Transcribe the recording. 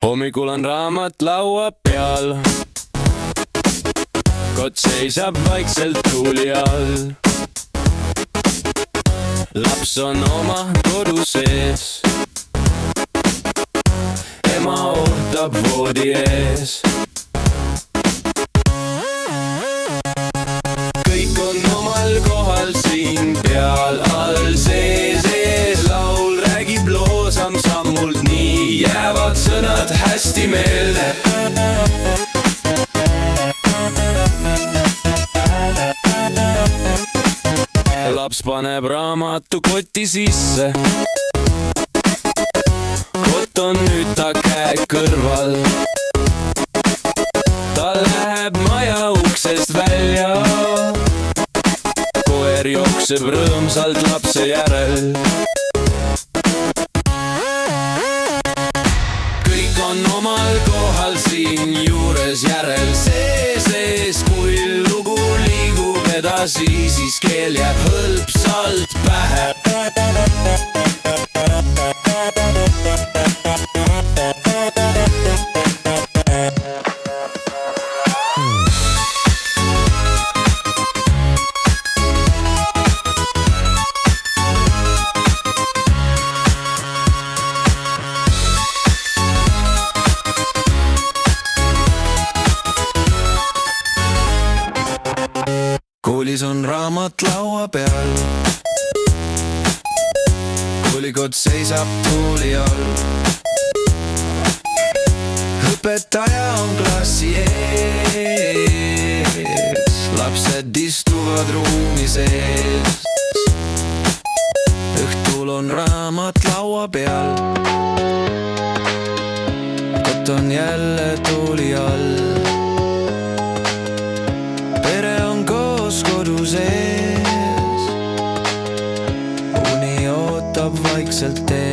Hommikul on raamat laua peal, kott seisab vaikselt tuuli all. Laps on oma kodu sees, ema ootab voodi ees. Kõik on omal kohal siin peal all sees. Laul räägib loo samm-sammult, nii jäävad sõnad hästi meelde. Laps paneb raamatu koti sisse, kott on nüüd ta käe kõrval. Ta läheb maja uksest välja, koer jookseb rõõmsalt lapse järel. Kõik on omal kohal siin juures järel sees, kui lugu liigub edasi, siis keel jääb hõlpsalt pähe. Koolis on raamat laua peal, koolikott seisab tuuli all. Õpetaja on klassi ees, lapsed istuvad ruumi sees. Õhtul on raamat laua peal, kott on jälle tuuli all. Kodu sees, uni ootab vaikselt ees.